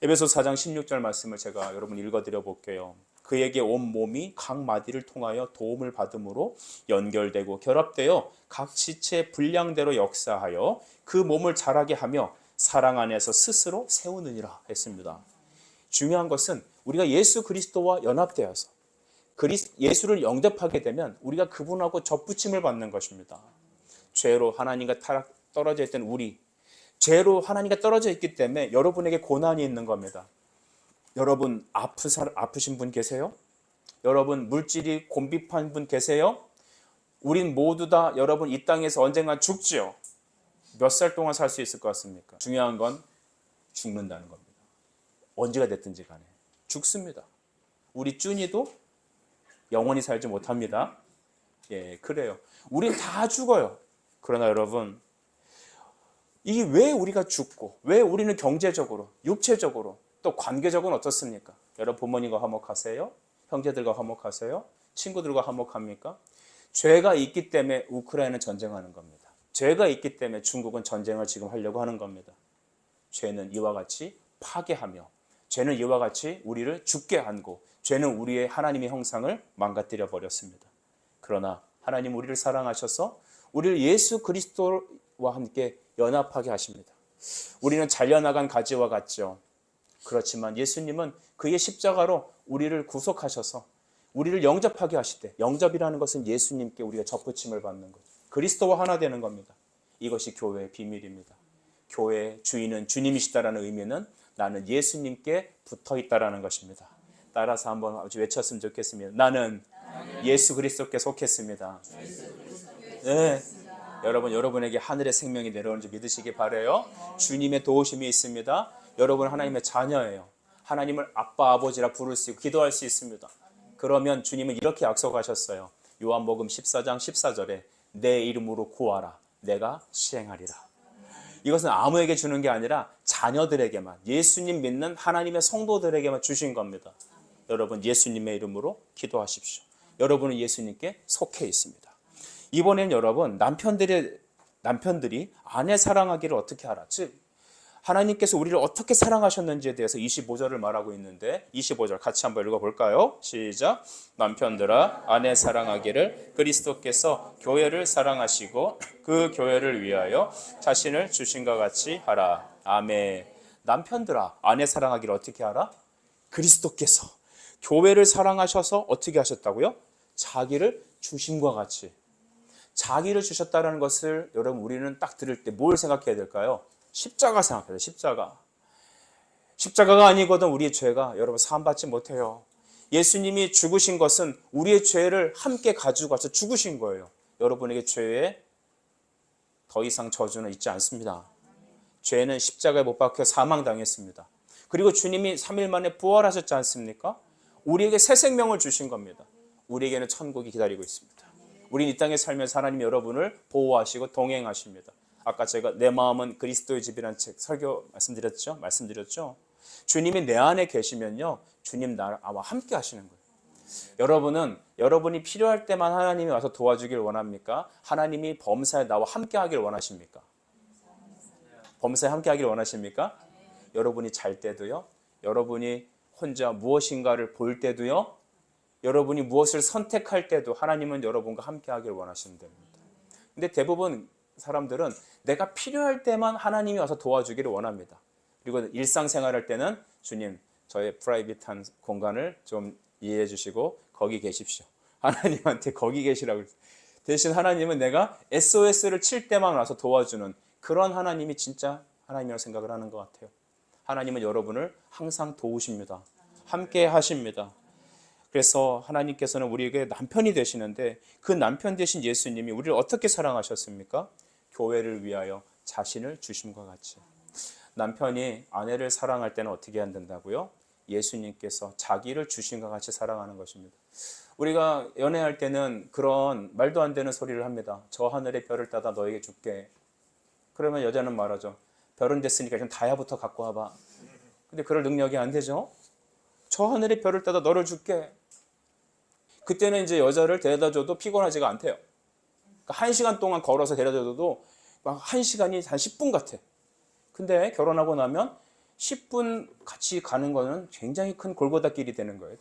에베소서 4장 16절 말씀을 제가 여러분 읽어드려 볼게요. 그에게 온 몸이 각 마디를 통하여 도움을 받음으로 연결되고 결합되어 각 지체의 분량대로 역사하여 그 몸을 자라게 하며 사랑 안에서 스스로 세우느니라 했습니다. 중요한 것은 우리가 예수 그리스도와 연합되어서 예수를 영접하게 되면 우리가 그분하고 접붙임을 받는 것입니다. 죄로 하나님과 떨어져 있던 우리, 죄로 하나님과 떨어져 있기 때문에 여러분에게 고난이 있는 겁니다. 여러분, 아프신 분 계세요? 여러분, 물질이 곤비한 분 계세요? 우린 모두 다 여러분 이 땅에서 언젠가 죽지요. 몇 살 동안 살 수 있을 것 같습니까? 중요한 건 죽는다는 겁니다. 언제가 됐든지 간에 죽습니다. 우리 쭈니도 영원히 살지 못합니다. 예, 그래요. 우린 다 죽어요. 그러나 여러분, 이게 왜 우리가 죽고, 왜 우리는 경제적으로, 육체적으로, 또 관계적으로 어떻습니까? 여러분, 부모님과 화목하세요? 형제들과 화목하세요? 친구들과 화목합니까? 죄가 있기 때문에 우크라이나는 전쟁하는 겁니다. 죄가 있기 때문에 중국은 전쟁을 지금 하려고 하는 겁니다. 죄는 이와 같이 파괴하며, 죄는 이와 같이 우리를 죽게 하고, 죄는 우리의 하나님의 형상을 망가뜨려 버렸습니다. 그러나 하나님 우리를 사랑하셔서 우리를 예수 그리스도와 함께 연합하게 하십니다. 우리는 잘려나간 가지와 같죠. 그렇지만 예수님은 그의 십자가로 우리를 구속하셔서 우리를 영접하게 하실 때, 영접이라는 것은 예수님께 우리가 접붙임을 받는 것, 그리스도와 하나 되는 겁니다. 이것이 교회의 비밀입니다. 교회의 주인은 주님이시다라는 의미는 나는 예수님께 붙어 있다라는 것입니다. 따라서 한번 외쳤으면 좋겠습니다. 나는 예수 그리스도께 속했습니다. 네. 여러분에게 하늘의 생명이 내려오는 줄 믿으시기 바라요. 주님의 도우심이 있습니다. 여러분 하나님의 자녀예요. 하나님을 아빠 아버지라 부를 수 있고 기도할 수 있습니다. 그러면 주님은 이렇게 약속하셨어요. 요한복음 14장 14절에 내 이름으로 구하라 내가 시행하리라. 이것은 아무에게 주는 게 아니라 자녀들에게만, 예수님 믿는 하나님의 성도들에게만 주신 겁니다. 여러분 예수님의 이름으로 기도하십시오. 여러분은 예수님께 속해 있습니다. 이번엔 여러분 남편들이 아내 사랑하기를 어떻게 하라. 즉 하나님께서 우리를 어떻게 사랑하셨는지에 대해서 25절을 말하고 있는데 25절 같이 한번 읽어볼까요? 시작. 남편들아 아내 사랑하기를 그리스도께서 교회를 사랑하시고 그 교회를 위하여 자신을 주신 것 같이 하라. 아멘. 남편들아 아내 사랑하기를 어떻게 하라? 그리스도께서 교회를 사랑하셔서 어떻게 하셨다고요? 자기를 주심과 같이. 자기를 주셨다는 것을 여러분 우리는 딱 들을 때 뭘 생각해야 될까요? 십자가 생각해요. 십자가가 아니거든 우리의 죄가 여러분 사함받지 못해요. 예수님이 죽으신 것은 우리의 죄를 함께 가지고 가서 죽으신 거예요. 여러분에게 죄에 더 이상 저주는 있지 않습니다. 죄는 십자가에 못 박혀 사망당했습니다. 그리고 주님이 3일 만에 부활하셨지 않습니까? 우리에게 새 생명을 주신 겁니다. 우리에게는 천국이 기다리고 있습니다. 우린 이 땅에 살면서 하나님 여러분을 보호하시고 동행하십니다. 아까 제가 내 마음은 그리스도의 집이라는 책 설교 말씀드렸죠. 주님이 내 안에 계시면요, 주님 나와 함께 하시는 거예요. 여러분이 필요할 때만 하나님이 와서 도와주길 원합니까? 하나님이 범사에 나와 함께 하길 원하십니까? 범사에 함께 하길 원하십니까? 여러분이 잘 때도요, 여러분이 혼자 무엇인가를 볼 때도요, 여러분이 무엇을 선택할 때도 하나님은 여러분과 함께 하길 원하시는 겁니다. 근데 대부분 사람들은 내가 필요할 때만 하나님이 와서 도와주기를 원합니다. 그리고 일상생활할 때는 주님 저의 프라이빗한 공간을 좀 이해해 주시고 거기 계십시오. 하나님한테 거기 계시라고. 대신 하나님은 내가 SOS를 칠 때만 와서 도와주는 그런 하나님이 진짜 하나님이라고 생각을 하는 것 같아요. 하나님은 여러분을 항상 도우십니다. 함께 하십니다. 그래서 하나님께서는 우리에게 남편이 되시는데 그 남편 되신 예수님이 우리를 어떻게 사랑하셨습니까? 교회를 위하여 자신을 주심과 같이. 남편이 아내를 사랑할 때는 어떻게 해야 된다고요? 예수님께서 자기를 주심과 같이 사랑하는 것입니다. 우리가 연애할 때는 그런 말도 안 되는 소리를 합니다. 저 하늘의 별을 따다 너에게 줄게. 그러면 여자는 말하죠. 별은 됐으니까 좀 다야부터 갖고 와봐. 근데 그럴 능력이 안 되죠. 저 하늘의 별을 따다 너를 줄게. 그때는 이제 여자를 데려다 줘도 피곤하지가 않대요. 그러니까 1시간 동안 걸어서 데려다 줘도 막 1시간이 한 10분 같아. 근데 결혼하고 나면 10분 같이 가는 거는 굉장히 큰 골고다길이 되는 거예요.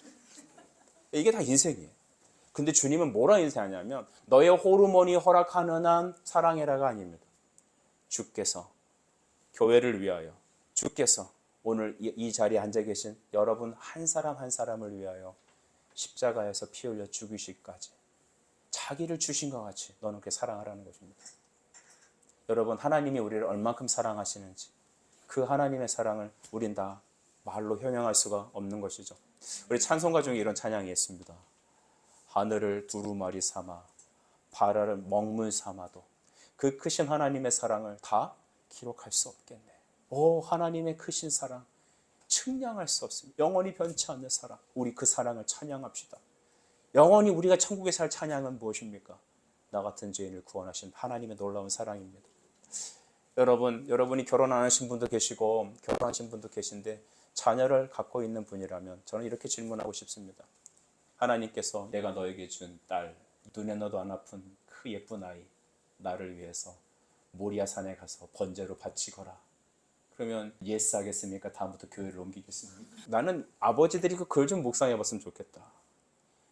이게 다 인생이에요. 근데 주님은 뭐라 인생하냐면 너의 호르몬이 허락하는 한 사랑해라가 아닙니다. 주께서 교회를 위하여 주께서 오늘 이 자리에 앉아 계신 여러분 한 사람 한 사람을 위하여 십자가에서 피 흘려 죽으시기까지 자기를 주신 것 같이 너는 그렇게 사랑하라는 것입니다. 여러분 하나님이 우리를 얼만큼 사랑하시는지 그 하나님의 사랑을 우린 다 말로 형용할 수가 없는 것이죠. 우리 찬송가 중에 이런 찬양이 있습니다. 하늘을 두루마리 삼아 바다를 먹물 삼아도 그 크신 하나님의 사랑을 다 기록할 수 없겠네. 오 하나님의 크신 사랑 측량할 수 없습니다. 영원히 변치 않는 사랑, 우리 그 사랑을 찬양합시다. 영원히 우리가 천국에 살 찬양은 무엇입니까? 나 같은 죄인을 구원하신 하나님의 놀라운 사랑입니다. 여러분이 결혼 안 하신 분도 계시고 결혼하신 분도 계신데 자녀를 갖고 있는 분이라면 저는 이렇게 질문하고 싶습니다. 하나님께서 내가 너에게 준 딸, 눈에 넣어도 안 아픈 그 예쁜 아이, 나를 위해서 모리아 산에 가서 번제로 바치거라. 그러면 예스 하겠습니까? 다음부터 교회를 옮기겠습니까? 나는 아버지들이 그 글 좀 묵상해 봤으면 좋겠다.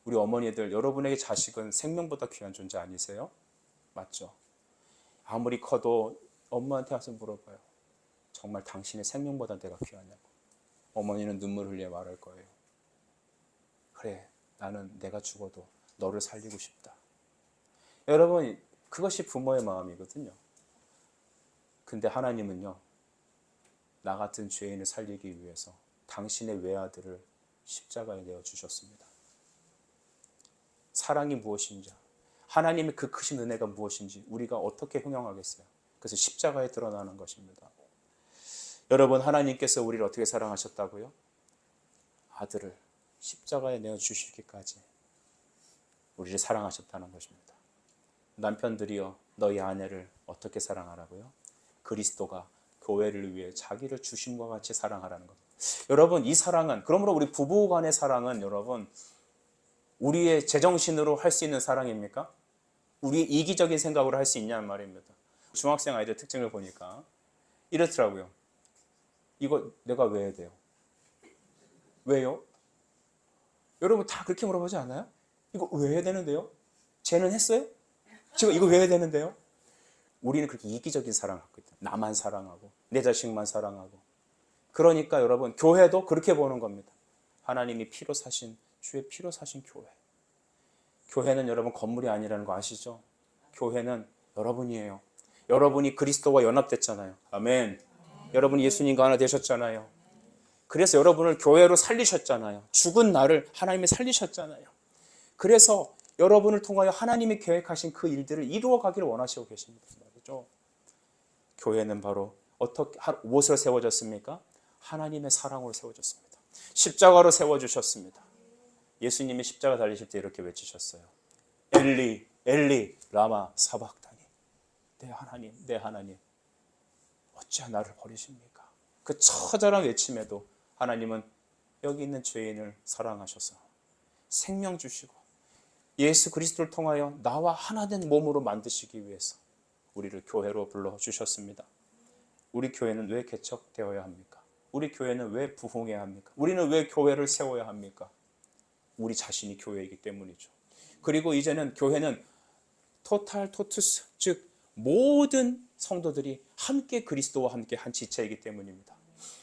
우리 어머니들, 여러분에게 자식은 생명보다 귀한 존재 아니세요? 맞죠? 아무리 커도 엄마한테 와서 물어봐요. 정말 당신의 생명보다 내가 귀하냐고. 어머니는 눈물 흘려 말할 거예요. 그래, 나는 내가 죽어도 너를 살리고 싶다. 여러분, 그것이 부모의 마음이거든요. 근데 하나님은요, 나 같은 죄인을 살리기 위해서 당신의 외아들을 십자가에 내어주셨습니다. 사랑이 무엇인지, 하나님의 그 크신 은혜가 무엇인지 우리가 어떻게 형용하겠어요? 그래서 십자가에 드러나는 것입니다. 여러분, 하나님께서 우리를 어떻게 사랑하셨다고요? 아들을 십자가에 내어주시기까지 우리를 사랑하셨다는 것입니다. 남편들이여 너희 아내를 어떻게 사랑하라고요? 그리스도가 교회를 위해 자기를 주심과 같이 사랑하라는 것. 여러분, 이 사랑은, 그러므로 우리 부부 간의 사랑은 여러분 우리의 제정신으로 할 수 있는 사랑입니까? 우리의 이기적인 생각으로 할 수 있냐는 말입니다. 중학생 아이들 특징을 보니까 이렇더라고요. 이거 내가 왜 해야 돼요? 왜요? 여러분 다 그렇게 물어보지 않아요? 이거 왜 해야 되는데요? 쟤는 했어요? 지금 이거 왜 해야 되는데요? 우리는 그렇게 이기적인 사랑을 갖고 있다. 나만 사랑하고 내 자식만 사랑하고. 그러니까 여러분 교회도 그렇게 보는 겁니다. 하나님이 피로 사신, 주의 피로 사신 교회. 교회는 여러분 건물이 아니라는 거 아시죠? 교회는 여러분이에요. 여러분이 그리스도와 연합됐잖아요. 아멘. 여러분이 예수님과 하나 되셨잖아요. 그래서 여러분을 교회로 살리셨잖아요. 죽은 나를 하나님이 살리셨잖아요. 그래서 여러분을 통하여 하나님이 계획하신 그 일들을 이루어 가기를 원하시고 계십니다. 그렇죠? 교회는 바로 어떻게 무엇으로 세워졌습니까? 하나님의 사랑으로 세워졌습니다. 십자가로 세워주셨습니다. 예수님이 십자가 달리실 때 이렇게 외치셨어요. 엘리 엘리 라마 사박다니. 내 하나님 내 하나님 어찌 나를 버리십니까? 그 처절한 외침에도 하나님은 여기 있는 죄인을 사랑하셔서 생명 주시고 예수 그리스도를 통하여 나와 하나된 몸으로 만드시기 위해서 우리를 교회로 불러주셨습니다. 우리 교회는 왜 개척되어야 합니까? 우리 교회는 왜 부흥해야 합니까? 우리는 왜 교회를 세워야 합니까? 우리 자신이 교회이기 때문이죠. 그리고 이제는 교회는 토탈 토투스, 즉 모든 성도들이 함께 그리스도와 함께 한 지체이기 때문입니다.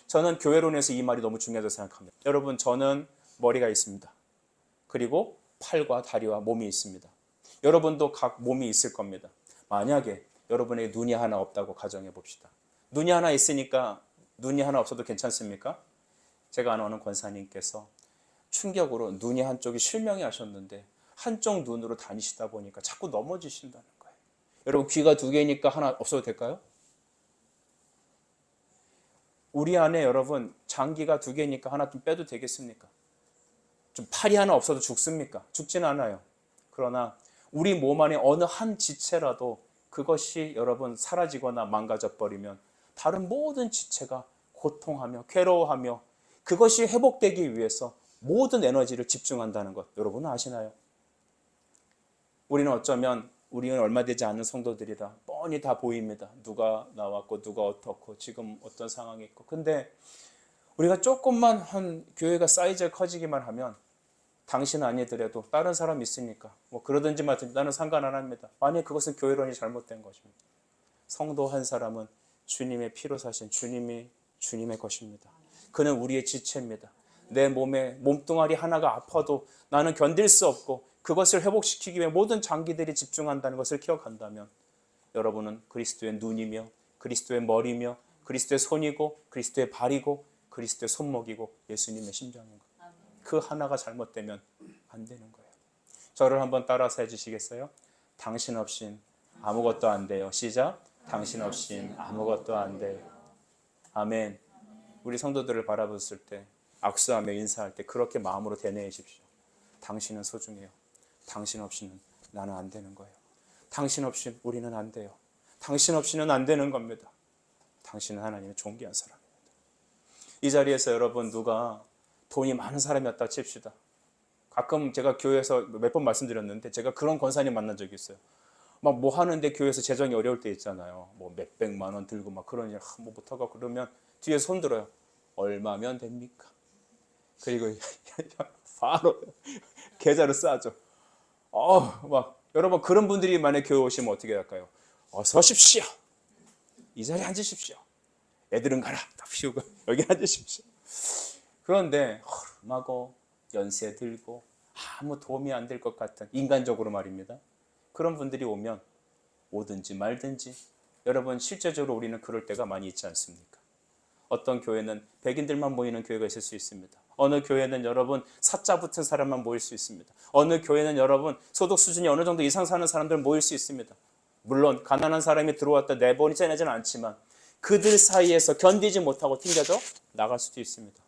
저는 교회론에서 이 말이 너무 중요하다고 생각합니다. 여러분, 저는 머리가 있습니다. 그리고 팔과 다리와 몸이 있습니다. 여러분도 각 몸이 있을 겁니다. 만약에 여러분에게 눈이 하나 없다고 가정해 봅시다. 눈이 하나 있으니까 눈이 하나 없어도 괜찮습니까? 제가 아는 권사님께서 충격으로 눈이 한쪽이 실명이 하셨는데 한쪽 눈으로 다니시다 보니까 자꾸 넘어지신다는 거예요. 여러분, 귀가 두 개니까 하나 없어도 될까요? 우리 안에 여러분 장기가 두 개니까 하나 좀 빼도 되겠습니까? 좀 팔이 하나 없어도 죽습니까? 죽지는 않아요. 그러나 우리 몸 안에 어느 한 지체라도 그것이 여러분 사라지거나 망가져 버리면 다른 모든 지체가 고통하며 괴로워하며 그것이 회복되기 위해서 모든 에너지를 집중한다는 것 여러분은 아시나요? 우리는 어쩌면 우리는 얼마 되지 않은 성도들이라 뻔히 다 보입니다. 누가 나왔고 누가 어떻고 지금 어떤 상황이 있고. 근데 우리가 조금만 한 교회가 사이즈가 커지기만 하면 당신 아니더라도 다른 사람 있으니까 뭐 그러든지 말든지 나는 상관 안 합니다. 만약 그것은 교회론이 잘못된 것입니다. 성도 한 사람은 주님의 피로 사신 주님이 주님의 것입니다. 그는 우리의 지체입니다. 내 몸에 몸뚱아리 하나가 아파도 나는 견딜 수 없고 그것을 회복시키기 위해 모든 장기들이 집중한다는 것을 기억한다면 여러분은 그리스도의 눈이며 그리스도의 머리며 그리스도의 손이고 그리스도의 발이고 그리스도의 손목이고 예수님의 심장인 거예요. 그 하나가 잘못되면 안 되는 거예요. 저를 한번 따라서 해주시겠어요? 당신 없인 아무것도 안 돼요. 시작. 당신 없인 아무것도 안 돼요. 아멘. 우리 성도들을 바라봤을 때 악수하며 인사할 때 그렇게 마음으로 대내십시오. 당신은 소중해요. 당신 없이는 나는 안 되는 거예요. 당신 없이 우리는 안 돼요. 당신 없이는 안 되는 겁니다. 당신은 하나님의 존귀한 사람입니다. 이 자리에서 여러분 누가 돈이 많은 사람이었다 칩시다. 가끔 제가 교회에서 몇 번 말씀드렸는데 제가 그런 권사님 만난 적이 있어요. 막 뭐 하는데 교회에서 재정이 어려울 때 있잖아요. 뭐 몇백만 원 들고 막 그러니 뭐 못하고 그러면 뒤에 손 들어요. 얼마면 됩니까? 그리고 바로 계좌를 싸죠. 막 여러분 그런 분들이 만약 교회 오시면 어떻게 할까요? 어서 오십시오. 이 자리에 앉으십시오. 애들은 가라. 다 피우고 여기 앉으십시오. 그런데 허름하고 연세 들고 아무 도움이 안 될 것 같은 인간적으로 말입니다. 그런 분들이 오면 오든지 말든지 여러분 실제적으로 우리는 그럴 때가 많이 있지 않습니까? 어떤 교회는 백인들만 모이는 교회가 있을 수 있습니다. 어느 교회는 여러분 사자 붙은 사람만 모일 수 있습니다. 어느 교회는 여러분 소득 수준이 어느 정도 이상 사는 사람들 모일 수 있습니다. 물론 가난한 사람이 들어왔다 내보내지는 않지만 그들 사이에서 견디지 못하고 튕겨져 나갈 수도 있습니다.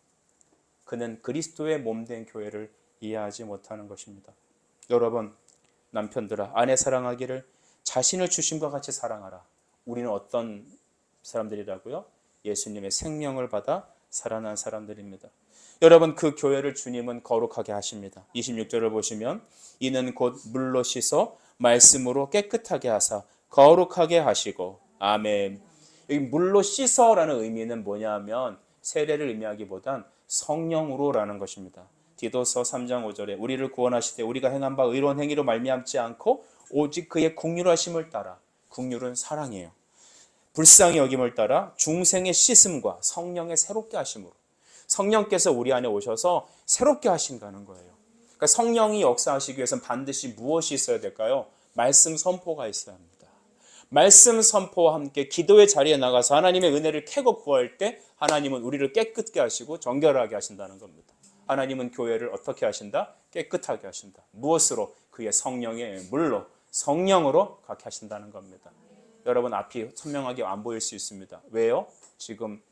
그는 그리스도의 몸된 교회를 이해하지 못하는 것입니다. 여러분, 남편들아 아내 사랑하기를 자신을 주심과 같이 사랑하라. 우리는 어떤 사람들이라고요? 예수님의 생명을 받아 살아난 사람들입니다. 여러분, 그 교회를 주님은 거룩하게 하십니다. 26절을 보시면 이는 곧 물로 씻어 말씀으로 깨끗하게 하사 거룩하게 하시고. 아멘. 여기 물로 씻어라는 의미는 뭐냐면 세례를 의미하기보단 성령으로라는 것입니다. 디도서 3장 5절에 우리를 구원하시되 우리가 행한 바 의로운 행위로 말미암지 않고 오직 그의 긍휼하심을 따라, 긍휼은 사랑이에요. 불쌍히 여김을 따라 중생의 씻음과 성령의 새롭게 하심으로, 성령께서 우리 안에 오셔서 새롭게 하신다는 거예요. 그러니까 성령이 역사하시기 위해서는 반드시 무엇이 있어야 될까요? 말씀 선포가 있어야 합니다. 말씀 선포와 함께 기도의 자리에 나가서 하나님의 은혜를 캐고 구할 때 하나님은 우리를 깨끗게 하시고 정결하게 하신다는 겁니다. 하나님은 교회를 어떻게 하신다? 깨끗하게 하신다. 무엇으로? 그의 성령의 물로, 성령으로 갖게 하신다는 겁니다. 여러분, 앞이 선명하게 안 보일 수 있습니다. 왜요? 지금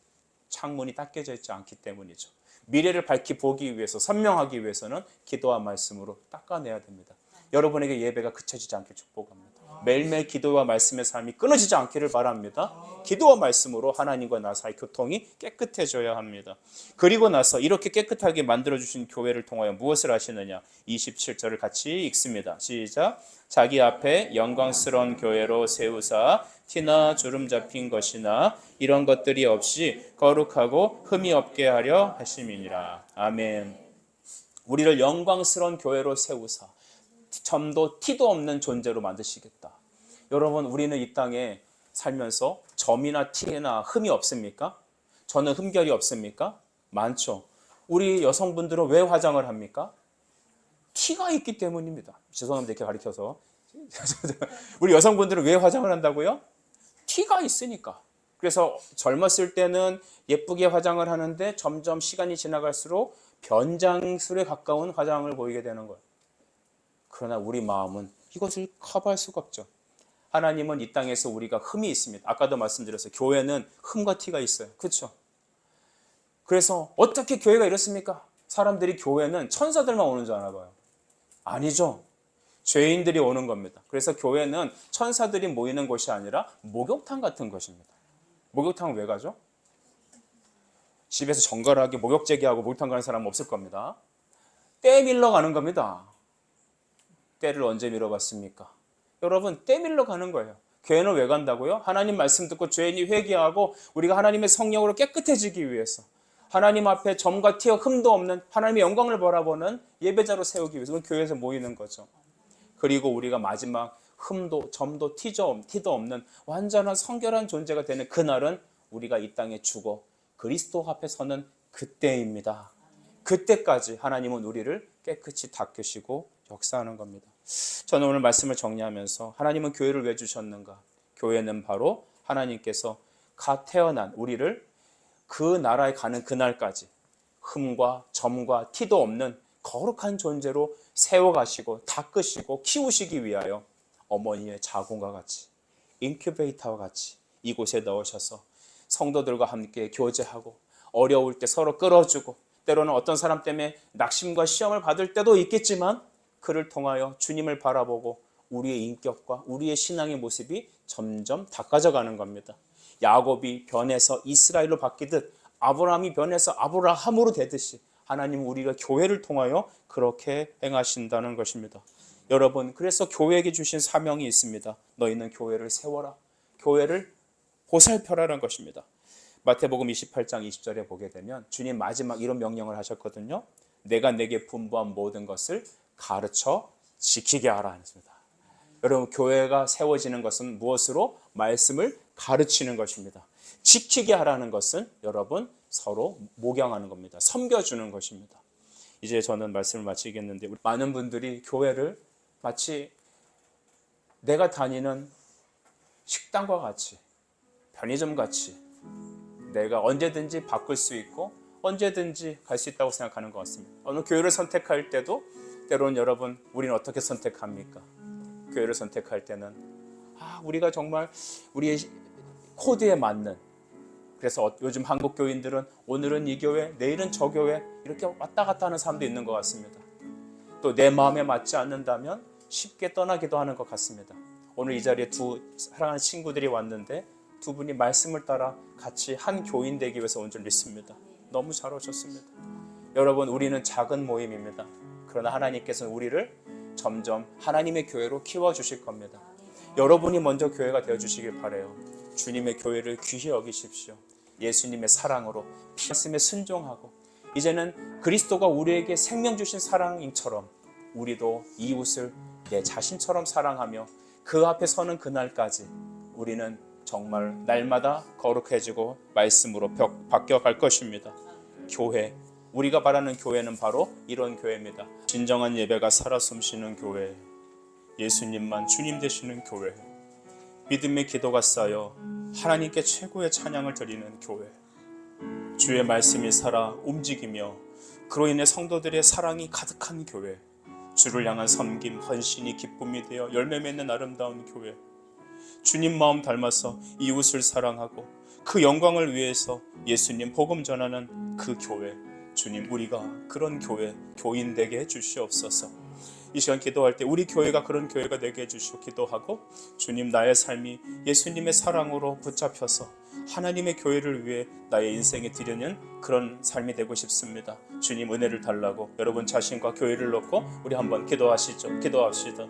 창문이 닦여져 있지 않기 때문이죠. 미래를 밝히 보기 위해서, 선명하기 위해서는 기도와 말씀으로 닦아내야 됩니다. 여러분에게 예배가 그쳐지지 않길 축복합니다. 매일매일 기도와 말씀의 삶이 끊어지지 않기를 바랍니다. 기도와 말씀으로 하나님과 나 사이 교통이 깨끗해져야 합니다. 그리고 나서 이렇게 깨끗하게 만들어주신 교회를 통하여 무엇을 하시느냐? 27절을 같이 읽습니다. 시작. 자기 앞에 영광스러운 교회로 세우사 티나 주름 잡힌 것이나 이런 것들이 없이 거룩하고 흠이 없게 하려 하심이니라. 아멘. 우리를 영광스러운 교회로 세우사 점도 티도 없는 존재로 만드시겠다. 여러분, 우리는 이 땅에 살면서 점이나 티나 흠이 없습니까? 저는 흠결이 없습니까? 많죠. 우리 여성분들은 왜 화장을 합니까? 티가 있기 때문입니다. 죄송합니다. 이렇게 가리켜서. 우리 여성분들은 왜 화장을 한다고요? 티가 있으니까. 그래서 젊었을 때는 예쁘게 화장을 하는데 점점 시간이 지나갈수록 변장술에 가까운 화장을 보이게 되는 거예요. 그러나 우리 마음은 이것을 커버할 수가 없죠. 하나님은 이 땅에서 우리가 흠이 있습니다. 아까도 말씀드렸어요. 교회는 흠과 티가 있어요. 그렇죠? 그래서 어떻게 교회가 이렇습니까? 사람들이 교회는 천사들만 오는 줄 아나 봐요. 아니죠. 죄인들이 오는 겁니다. 그래서 교회는 천사들이 모이는 곳이 아니라 목욕탕 같은 것입니다. 목욕탕은 왜 가죠? 집에서 정갈하게 목욕제기하고 목욕탕 가는 사람은 없을 겁니다. 때 밀러 가는 겁니다. 때를 언제 밀어봤습니까? 여러분, 때 밀러 가는 거예요. 교회는 왜 간다고요? 하나님 말씀 듣고 죄인이 회개하고 우리가 하나님의 성령으로 깨끗해지기 위해서, 하나님 앞에 점과 티와 흠도 없는 하나님의 영광을 바라보는 예배자로 세우기 위해서 교회에서 모이는 거죠. 그리고 우리가 마지막 흠도 점도 티도 없는 완전한 성결한 존재가 되는 그날은 우리가 이 땅에 죽어 그리스도 앞에 서는 그때입니다. 그때까지 하나님은 우리를 깨끗이 닦으시고 역사하는 겁니다. 저는 오늘 말씀을 정리하면서 하나님은 교회를 왜 주셨는가? 교회는 바로 하나님께서 갓 태어난 우리를 그 나라에 가는 그날까지 흠과 점과 티도 없는 거룩한 존재로 세워가시고 닦으시고 키우시기 위하여 어머니의 자궁과 같이, 인큐베이터와 같이 이곳에 넣으셔서 성도들과 함께 교제하고 어려울 때 서로 끌어주고, 때로는 어떤 사람 때문에 낙심과 시험을 받을 때도 있겠지만 그를 통하여 주님을 바라보고 우리의 인격과 우리의 신앙의 모습이 점점 닦아져가는 겁니다. 야곱이 변해서 이스라엘로 바뀌듯 아브라함이 변해서 아브라함으로 되듯이 하나님은 우리가 교회를 통하여 그렇게 행하신다는 것입니다. 여러분, 그래서 교회에게 주신 사명이 있습니다. 너희는 교회를 세워라. 교회를 보살펴라는 것입니다. 마태복음 28장 20절에 보게 되면 주님 마지막 이런 명령을 하셨거든요. 내가 내게 분부한 모든 것을 가르쳐 지키게 하라 했습니다. 여러분, 교회가 세워지는 것은 무엇으로? 말씀을 가르치는 것입니다. 지키게 하라는 것은 여러분 서로 목양하는 겁니다. 섬겨주는 것입니다. 이제 저는 말씀을 마치겠는데, 많은 분들이 교회를 마치 내가 다니는 식당과 같이, 편의점 같이 내가 언제든지 바꿀 수 있고 언제든지 갈 수 있다고 생각하는 것 같습니다. 어느 교회를 선택할 때도 때로는 여러분 우리는 어떻게 선택합니까? 교회를 선택할 때는 우리가 정말 우리의 코드에 맞는, 그래서 요즘 한국 교인들은 오늘은 이 교회 내일은 저 교회 이렇게 왔다 갔다 하는 사람도 있는 것 같습니다. 또 내 마음에 맞지 않는다면 쉽게 떠나기도 하는 것 같습니다. 오늘 이 자리에 두 사랑하는 친구들이 왔는데 두 분이 말씀을 따라 같이 한 교인 되기 위해서 온 줄 믿습니다. 너무 잘 오셨습니다. 여러분, 우리는 작은 모임입니다. 그러나 하나님께서는 우리를 점점 하나님의 교회로 키워주실 겁니다. 여러분이 먼저 교회가 되어주시길 바라요. 주님의 교회를 귀히 여기십시오. 예수님의 사랑으로 말씀에 순종하고, 이제는 그리스도가 우리에게 생명 주신 사랑처럼 우리도 이웃을 내 자신처럼 사랑하며 그 앞에 서는 그날까지 우리는 정말 날마다 거룩해지고 말씀으로 바뀌어갈 것입니다. 교회, 우리가 바라는 교회는 바로 이런 교회입니다. 진정한 예배가 살아 숨쉬는 교회, 예수님만 주님 되시는 교회, 믿음의 기도가 쌓여 하나님께 최고의 찬양을 드리는 교회, 주의 말씀이 살아 움직이며 그로 인해 성도들의 사랑이 가득한 교회, 주를 향한 섬김, 헌신이 기쁨이 되어 열매 맺는 아름다운 교회, 주님 마음 닮아서 이웃을 사랑하고 그 영광을 위해서 예수님 복음 전하는 그 교회, 주님 우리가 그런 교회, 교인 되게 해주시옵소서. 이 시간 기도할 때 우리 교회가 그런 교회가 되게 해주시고 기도하고, 주님 나의 삶이 예수님의 사랑으로 붙잡혀서 하나님의 교회를 위해 나의 인생에 드리는 그런 삶이 되고 싶습니다. 주님 은혜를 달라고 여러분 자신과 교회를 놓고 우리 한번 기도하시죠. 기도합시다.